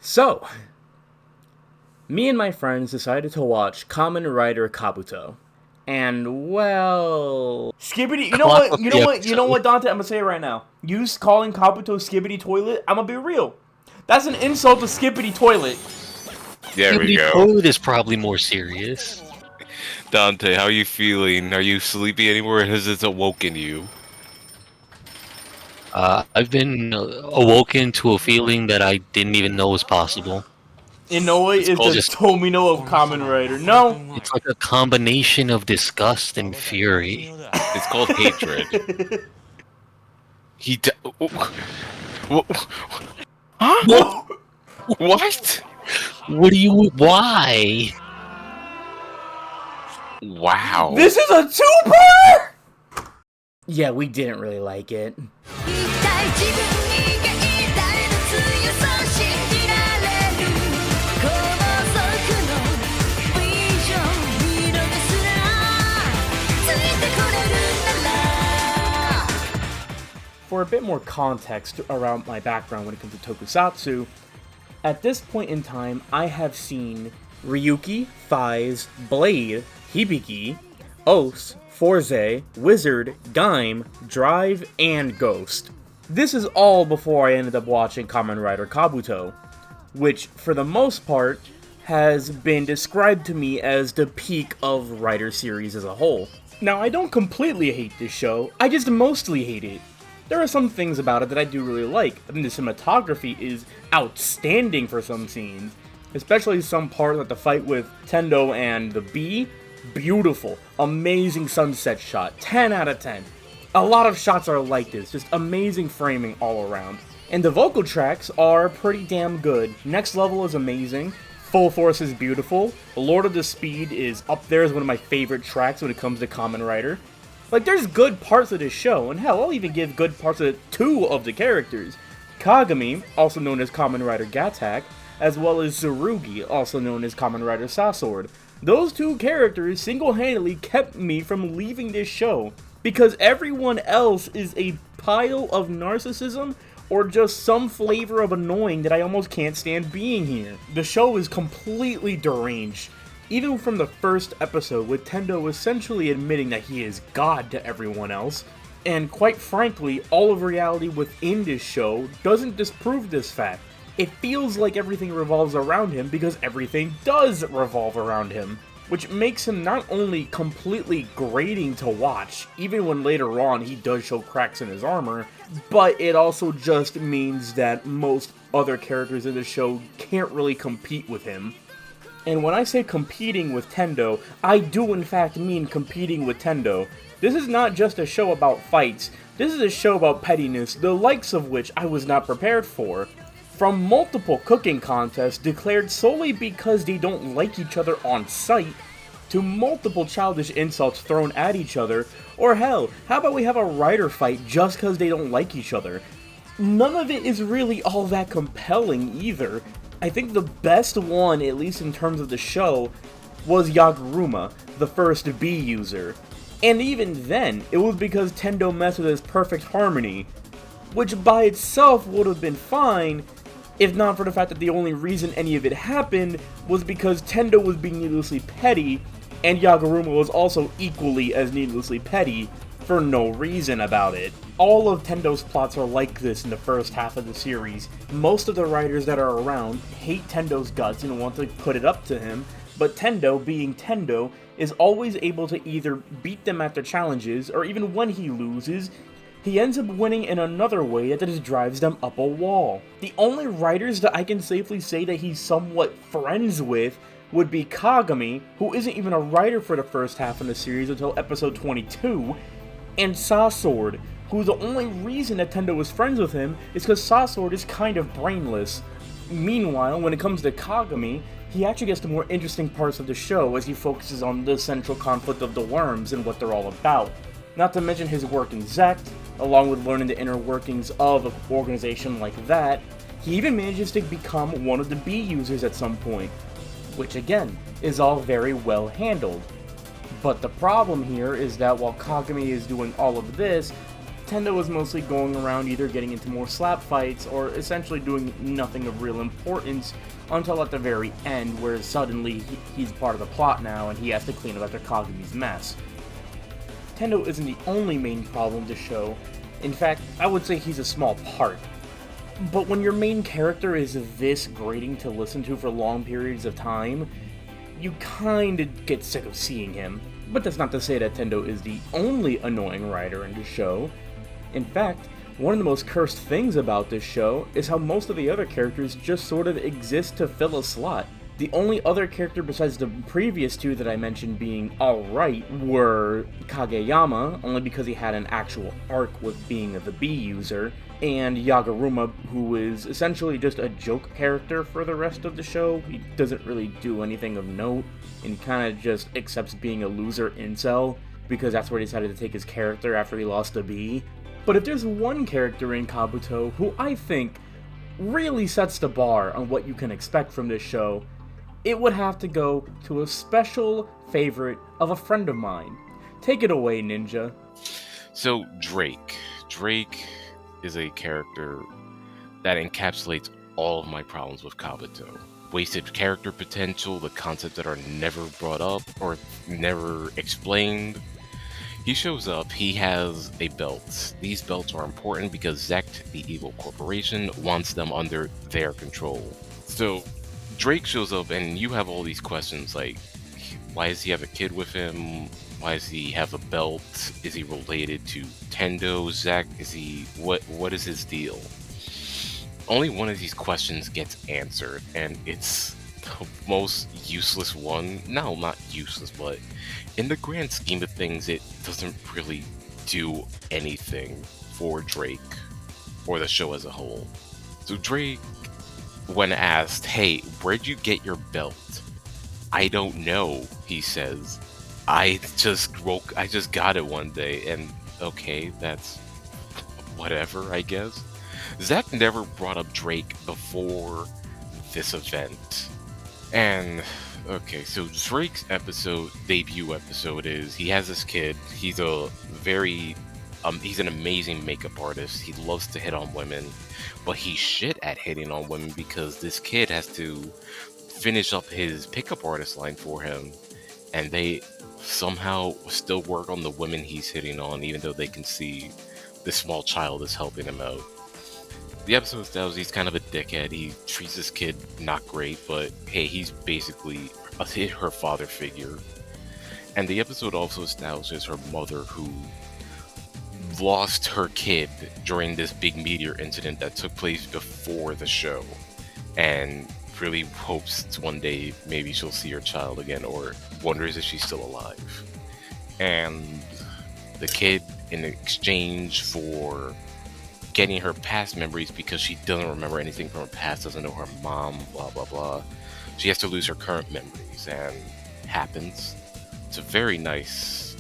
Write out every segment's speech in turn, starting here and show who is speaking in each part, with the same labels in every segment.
Speaker 1: So, me and my friends decided to watch Kamen Rider Kabuto. And, well... Skibbity, you know
Speaker 2: Plot
Speaker 1: what,
Speaker 2: of the episode.
Speaker 1: Dante, I'm gonna say it right now. You calling Kabuto Skibbity Toilet, I'm gonna be real. That's an insult to Skibbity Toilet.
Speaker 3: There we
Speaker 2: Ghibli
Speaker 3: go.
Speaker 2: Toilet is probably more serious.
Speaker 3: Dante, how are you feeling? Are you sleepy anymore or has it awoken you?
Speaker 2: I've been awoken to a feeling that I didn't even know was possible.
Speaker 1: Inoue
Speaker 2: It's
Speaker 1: is
Speaker 2: called
Speaker 1: the
Speaker 2: just.
Speaker 1: Tomino of Kamen Rider. No!
Speaker 2: It's like a combination of disgust and fury.
Speaker 3: It's called hatred. He d- Huh? What?
Speaker 2: What do you? Why?
Speaker 3: Wow.
Speaker 1: This is a two-parter?! Yeah, we didn't really like it. For a bit more context around my background when it comes to tokusatsu, at this point in time, I have seen Ryuki, Faiz, Blade, Hibiki, Os, Forze, Wizard, Gaim, Drive, and Ghost. This is all before I ended up watching Kamen Rider Kabuto, which, for the most part, has been described to me as the peak of Rider series as a whole. Now, I don't completely hate this show, I just mostly hate it. There are some things about it that I do really like. I mean, the cinematography is outstanding for some scenes, especially some part like the fight with Tendo and the bee. Beautiful, amazing sunset shot, 10 out of 10. A lot of shots are like this, just amazing framing all around. And the vocal tracks are pretty damn good. Next Level is amazing, Full Force is beautiful, Lord of the Speed is up there as one of my favorite tracks when it comes to Kamen Rider. Like, there's good parts of this show, and hell, I'll even give good parts of two of the characters. Kagami, also known as Kamen Rider Gattack, as well as Tsurugi, also known as Kamen Rider Sasword. Those two characters single-handedly kept me from leaving this show, because everyone else is a pile of narcissism or just some flavor of annoying that I almost can't stand being here. The show is completely deranged. Even from the first episode, with Tendo essentially admitting that he is God to everyone else, and quite frankly, all of reality within this show doesn't disprove this fact. It feels like everything revolves around him because everything does revolve around him, which makes him not only completely grating to watch, even when later on he does show cracks in his armor, but it also just means that most other characters in the show can't really compete with him. And when I say competing with Tendo, I do in fact mean competing with Tendo. This is not just a show about fights, this is a show about pettiness, the likes of which I was not prepared for. From multiple cooking contests declared solely because they don't like each other on sight, to multiple childish insults thrown at each other, or hell, how about we have a rider fight just because they don't like each other? None of it is really all that compelling either. I think the best one, at least in terms of the show, was Yaguruma, the first bee user. And even then, it was because Tendo messed with his perfect harmony, which by itself would have been fine, if not for the fact that the only reason any of it happened was because Tendo was being needlessly petty, and Yaguruma was also equally as needlessly petty, for no reason about it. All of Tendo's plots are like this in the first half of the series. Most of the writers that are around hate Tendo's guts and want to put it up to him, but Tendo, being Tendo, is always able to either beat them at their challenges, or even when he loses, he ends up winning in another way that just drives them up a wall. The only writers that I can safely say that he's somewhat friends with would be Kagami, who isn't even a writer for the first half of the series until episode 22, and Sasword, who the only reason that Tendo is friends with him is because Sasword is kind of brainless. Meanwhile, when it comes to Kagami, he actually gets the more interesting parts of the show as he focuses on the central conflict of the worms and what they're all about. Not to mention his work in Zect, along with learning the inner workings of an organization like that. He even manages to become one of the bee users at some point, which again, is all very well handled. But the problem here is that while Kagami is doing all of this, Tendo is mostly going around either getting into more slap fights or essentially doing nothing of real importance until at the very end, where suddenly he's part of the plot now and he has to clean up after Kagumi's mess. Tendo isn't the only main problem to show. In fact, I would say he's a small part. But when your main character is this grating to listen to for long periods of time, you kinda get sick of seeing him. But that's not to say that Tendo is the only annoying writer in the show. In fact, one of the most cursed things about this show is how most of the other characters just sort of exist to fill a slot. The only other character besides the previous two that I mentioned being alright were Kageyama, only because he had an actual arc with being the bee user, and Yagaruma, who is essentially just a joke character for the rest of the show. He doesn't really do anything of note, and he kind of just accepts being a loser incel, because that's where he decided to take his character after he lost a bee. But if there's one character in Kabuto who I think really sets the bar on what you can expect from this show, it would have to go to a special favorite of a friend of mine. Take it away, Ninja.
Speaker 3: So, Drake. Drake is a character that encapsulates all of my problems with Kabuto. Wasted character potential, the concepts that are never brought up or never explained. He shows up, he has a belt. These belts are important because Zect, the evil corporation, wants them under their control. So, Drake shows up and you have all these questions like, why does he have a kid with him? Why does he have a belt? Is he related to Tendo, Zect? What is his deal? Only one of these questions gets answered, and it's the most useless one. No, not useless, but in the grand scheme of things, it doesn't really do anything for Drake or the show as a whole. So Drake, when asked, hey, where'd you get your belt? I don't know, he says. I just got it one day, and okay, that's whatever, I guess. Zach never brought up Drake before this event. And, okay, so Drake's debut episode is, he has this kid, he's an amazing makeup artist, he loves to hit on women, but he's shit at hitting on women because this kid has to finish up his pickup artist line for him, and they somehow still work on the women he's hitting on, even though they can see this small child is helping him out. The episode establishes he's kind of a dickhead. He treats this kid not great, but hey, he's basically her father figure. And the episode also establishes her mother, who lost her kid during this big meteor incident that took place before the show, and really hopes one day maybe she'll see her child again, or wonders if she's still alive. And the kid, in exchange for getting her past memories, because she doesn't remember anything from her past, doesn't know her mom, blah blah blah, she has to lose her current memories, and happens. It's a very nice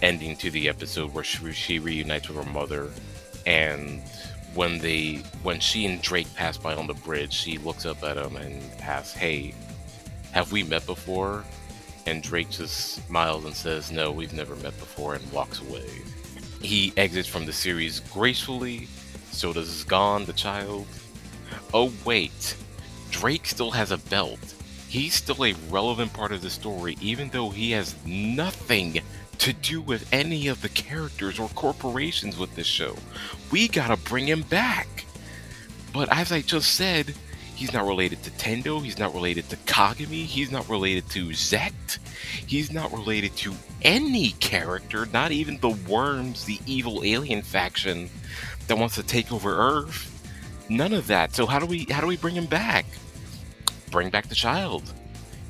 Speaker 3: ending to the episode where she reunites with her mother, and when she and Drake pass by on the bridge, she looks up at him and asks, hey, have we met before? And Drake just smiles and says, no, we've never met before, and walks away. He exits from the series gracefully, so does Gon, the child. Oh wait, Drake still has a belt. He's still a relevant part of the story, even though he has nothing to do with any of the characters or corporations with this show. We gotta bring him back. But as I just said, he's not related to Tendo, he's not related to Kagami, he's not related to Zect, he's not related to any character, not even the Worms, the evil alien faction that wants to take over Earth. None of that. So how do we bring him back? Bring back the child.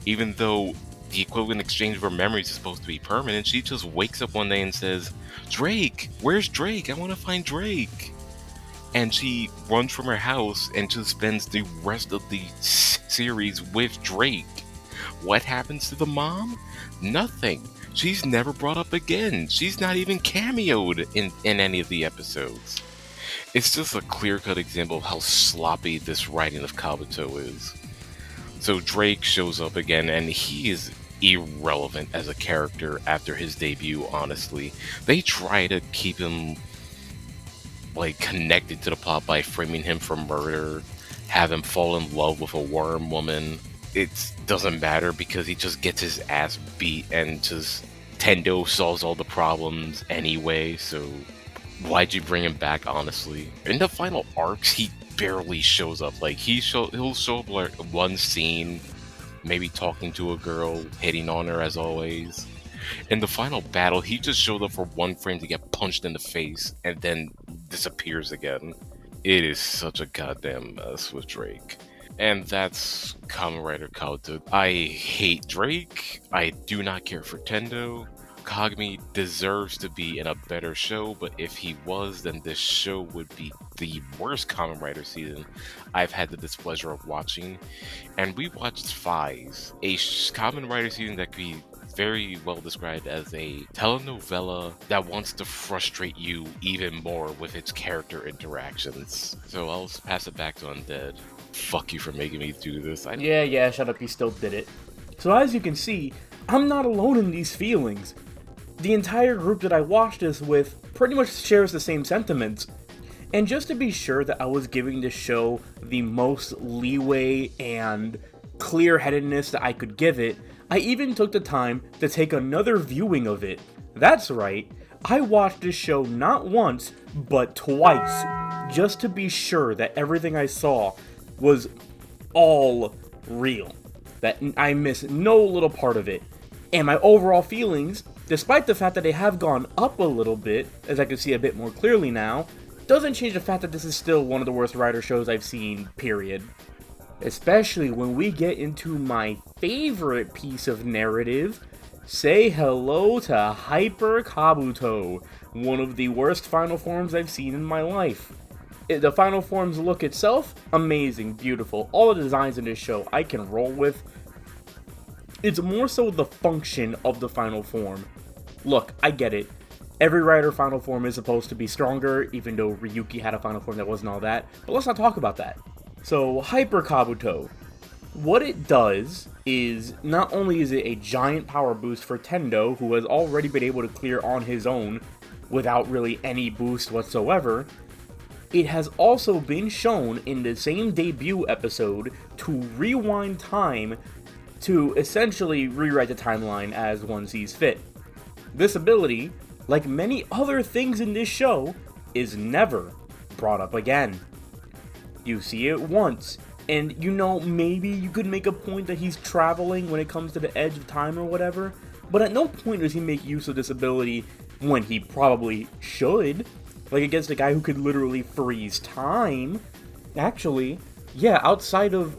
Speaker 3: Even though the equivalent exchange of her memories is supposed to be permanent, she just wakes up one day and says, Drake, where's Drake? I want to find Drake. And she runs from her house and just spends the rest of the series with Drake. What happens to the mom? Nothing. She's never brought up again. She's not even cameoed in any of the episodes. It's just a clear-cut example of how sloppy this writing of Kabuto is. So Drake shows up again, and he is irrelevant as a character after his debut, honestly. They try to keep him like connected to the plot by framing him for murder, have him fall in love with a worm woman. It doesn't matter because he just gets his ass beat and just Tendo solves all the problems anyway, so why'd you bring him back, honestly? In the final arcs, he barely shows up. Like, he'll show up like one scene, maybe talking to a girl, hitting on her as always. In the final battle, he just showed up for one frame to get punched in the face and then disappears again. It is such a goddamn mess with Drake. And that's Kamen Rider Kabuto. I hate Drake. I do not care for Tendo. Kagami deserves to be in a better show, but if he was, then this show would be the worst Kamen Rider season I've had the displeasure of watching. And we watched Phase, a Kamen Rider season that could be very well described as a telenovela that wants to frustrate you even more with its character interactions. So I'll pass it back to Undead. Fuck you for making me do this.
Speaker 1: Yeah, shut up, you still did it. So as you can see, I'm not alone in these feelings. The entire group that I watched this with pretty much shares the same sentiments. And just to be sure that I was giving this show the most leeway and clear-headedness that I could give it, I even took the time to take another viewing of it. That's right, I watched this show not once, but twice, just to be sure that everything I saw was all real, that I missed no little part of it. And my overall feelings, despite the fact that they have gone up a little bit, as I can see a bit more clearly now, doesn't change the fact that this is still one of the worst Rider shows I've seen, period. Especially when we get into my favorite piece of narrative. Say hello to Hyper Kabuto, one of the worst final forms I've seen in my life. The final form's look itself, amazing, beautiful. All the designs in this show I can roll with. It's more so the function of the final form. Look, I get it. Every Rider final form is supposed to be stronger, even though Ryuki had a final form that wasn't all that. But let's not talk about that. So, Hyper Kabuto. What it does is, not only is it a giant power boost for Tendo, who has already been able to clear on his own without really any boost whatsoever, it has also been shown in the same debut episode to rewind time to essentially rewrite the timeline as one sees fit. This ability, like many other things in this show, is never brought up again. You see it once, and maybe you could make a point that he's traveling when it comes to the edge of time or whatever, but at no point does he make use of this ability when he probably should, like against a guy who could literally freeze time. Actually, yeah, outside of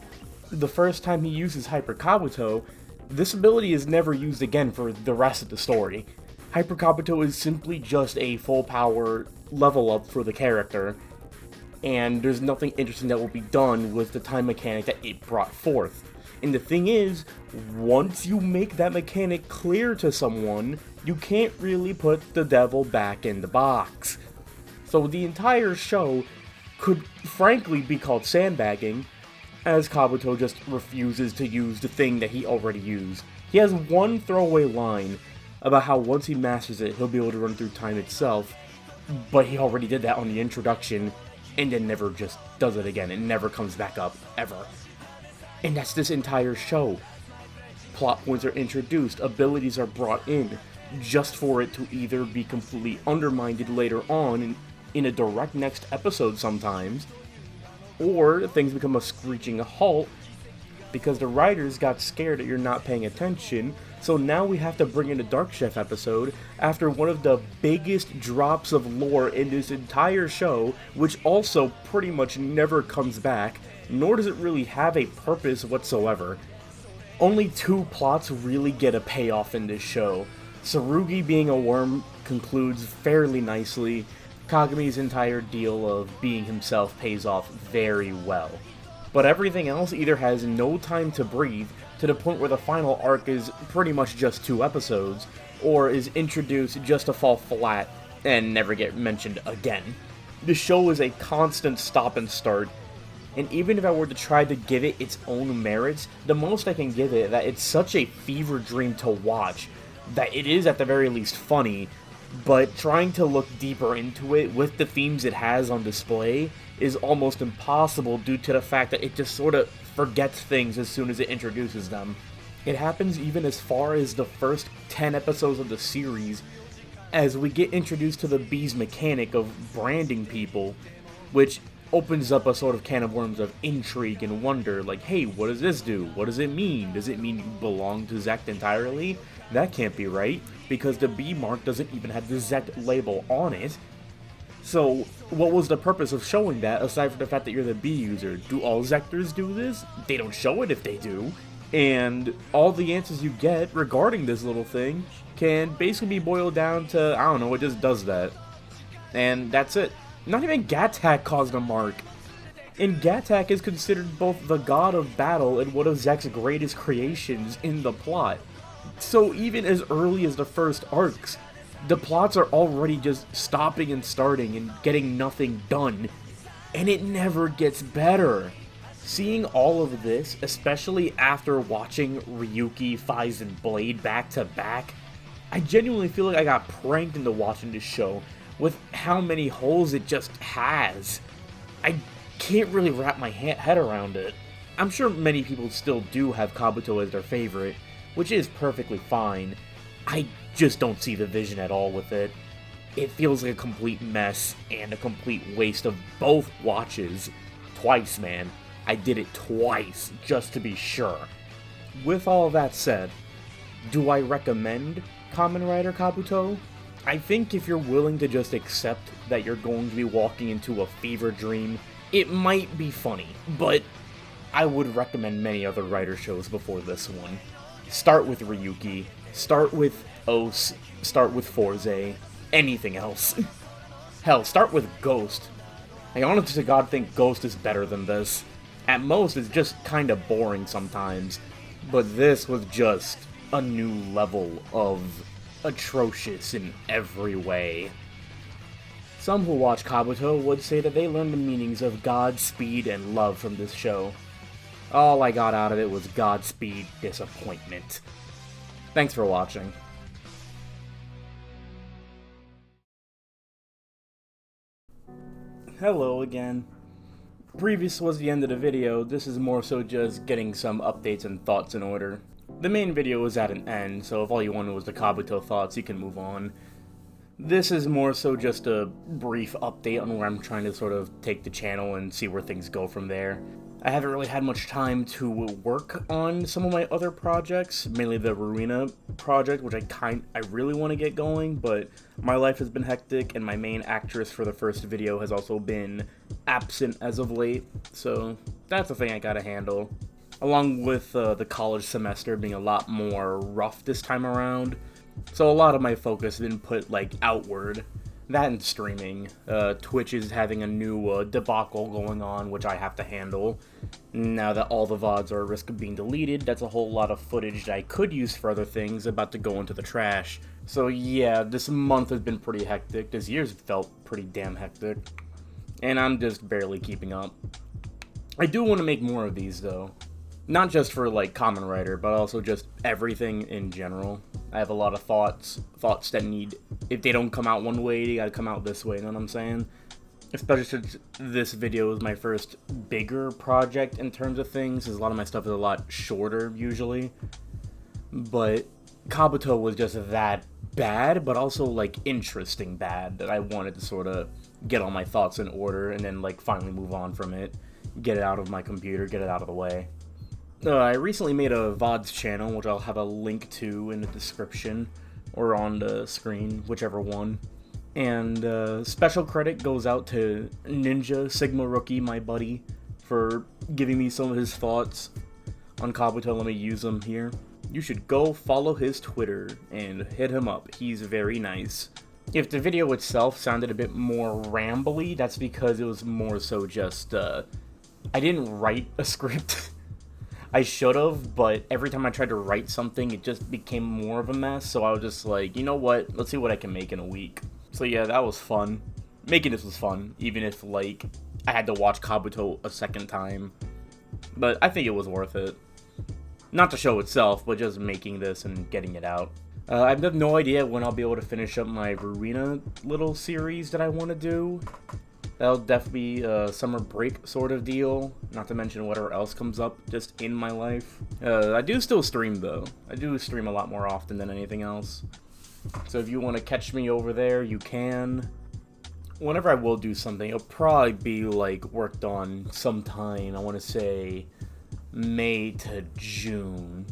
Speaker 1: the first time he uses Hyper Kabuto, this ability is never used again for the rest of the story. Hyper Kabuto is simply just a full power level up for the character, and there's nothing interesting that will be done with the time mechanic that it brought forth. And the thing is, once you make that mechanic clear to someone, you can't really put the devil back in the box. So the entire show could frankly be called sandbagging, as Kabuto just refuses to use the thing that he already used. He has one throwaway line about how once he masters it, he'll be able to run through time itself, but he already did that on the introduction, and then never just does it again. It never comes back up, ever. And that's this entire show. Plot points are introduced, abilities are brought in, just for it to either be completely undermined later on in a direct next episode sometimes, or things become a screeching halt because the writers got scared that you're not paying attention, so now we have to bring in a Dark Chef episode after one of the biggest drops of lore in this entire show, which also pretty much never comes back, nor does it really have a purpose whatsoever. Only two plots really get a payoff in this show. Tsurugi being a worm concludes fairly nicely. Kagami's entire deal of being himself pays off very well. But everything else either has no time to breathe, to the point where the final arc is pretty much just 2 episodes, or is introduced just to fall flat and never get mentioned again. The show is a constant stop and start, and even if I were to try to give it its own merits, the most I can give it that it's such a fever dream to watch, that it is at the very least funny, but trying to look deeper into it with the themes it has on display is almost impossible due to the fact that it just sort of forgets things as soon as it introduces them. It happens even as far as the first 10 episodes of the series, as we get introduced to the Bee's mechanic of branding people, which opens up a sort of can of worms of intrigue and wonder, like, hey, what does this do? What does it mean? Does it mean you belong to Zect entirely? That can't be right, because the B mark doesn't even have the Zect label on it. So, what was the purpose of showing that, aside from the fact that you're the B user? Do all Zectors do this? They don't show it if they do. And all the answers you get regarding this little thing can basically be boiled down to, I don't know, it just does that. And that's it. Not even Gatak caused a mark. And Gatak is considered both the god of battle and one of Zect's greatest creations in the plot. So even as early as the first arcs, the plots are already just stopping and starting and getting nothing done. And it never gets better. Seeing all of this, especially after watching Ryuki, Faiz, and Blade back to back, I genuinely feel like I got pranked into watching this show with how many holes it just has. I can't really wrap my head around it. I'm sure many people still do have Kabuto as their favorite, which is perfectly fine. I just don't see the vision at all with it. It feels like a complete mess and a complete waste of both watches. Twice, man. I did it twice, just to be sure. With all that said, do I recommend Kamen Rider Kabuto? I think if you're willing to just accept that you're going to be walking into a fever dream, it might be funny, but I would recommend many other Rider shows before this one. Start with Ryuki, start with Ose, start with Forze, anything else. Hell, start with Ghost. I honestly to God think Ghost is better than this. At most, it's just kinda boring sometimes, but this was just a new level of atrocious in every way. Some who watch Kabuto would say that they learned the meanings of Godspeed and love from this show. All I got out of it was Godspeed disappointment. Thanks for watching. Hello again. Previous was the end of the video. This is more so just getting some updates and thoughts in order. The main video was at an end, so if all you wanted was the Kabuto thoughts, you can move on. This is more so just a brief update on where I'm trying to sort of take the channel and see where things go from there. I haven't really had much time to work on some of my other projects, mainly the Ruina project, which I really want to get going, but my life has been hectic, and my main actress for the first video has also been absent as of late, so that's a thing I gotta handle. Along with the college semester being a lot more rough this time around, so a lot of my focus has been put, like, outward. That and streaming. Twitch is having a new debacle going on, which I have to handle. Now that all the VODs are at risk of being deleted, that's a whole lot of footage that I could use for other things about to go into the trash. So yeah, this month has been pretty hectic. This year's felt pretty damn hectic. And I'm just barely keeping up. I do want to make more of these, though. Not just for, like, Kamen Rider, but also just everything in general. I have a lot of thoughts that need, if they don't come out one way, they gotta come out this way, you know what I'm saying? Especially since this video is my first bigger project in terms of things, because a lot of my stuff is a lot shorter, usually. But Kabuto was just that bad, but also, like, interesting bad, that I wanted to sort of get all my thoughts in order, and then, like, finally move on from it. Get it out of my computer, get it out of the way. I recently made a VODs channel, which I'll have a link to in the description, or on the screen, whichever one. And special credit goes out to Ninja Sigma Rookie, my buddy, for giving me some of his thoughts on Kabuto. Let me use them here. You should go follow his Twitter and hit him up. He's very nice. If the video itself sounded a bit more rambly, that's because it was more so just, I didn't write a script. I should have, but every time I tried to write something, it just became more of a mess, so I was just like, you know what, let's see what I can make in a week. So yeah, that was fun. Making this was fun, even if, like, I had to watch Kabuto a second time. But I think it was worth it. Not the show itself, but just making this and getting it out. I have no idea when I'll be able to finish up my Arena little series that I want to do. That'll definitely be a summer break sort of deal, not to mention whatever else comes up just in my life. I do still stream though. I do stream a lot more often than anything else. So if you want to catch me over there, you can. Whenever I will do something, it'll probably be like worked on sometime, I want to say May to June,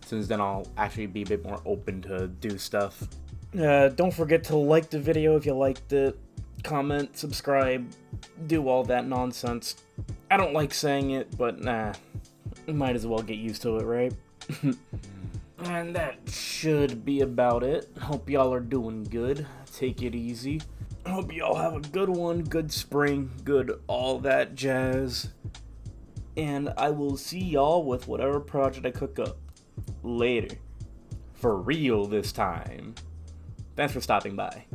Speaker 1: since then I'll actually be a bit more open to do stuff. Don't forget to like the video if you liked it, comment, subscribe, do all that nonsense. I don't like saying it, but nah, might as well get used to it, right? And that should be about it. Hope y'all are doing good. Take it easy. Hope y'all have a good one, good spring, good all that jazz. And I will see y'all with whatever project I cook up. Later. For real this time. Thanks for stopping by.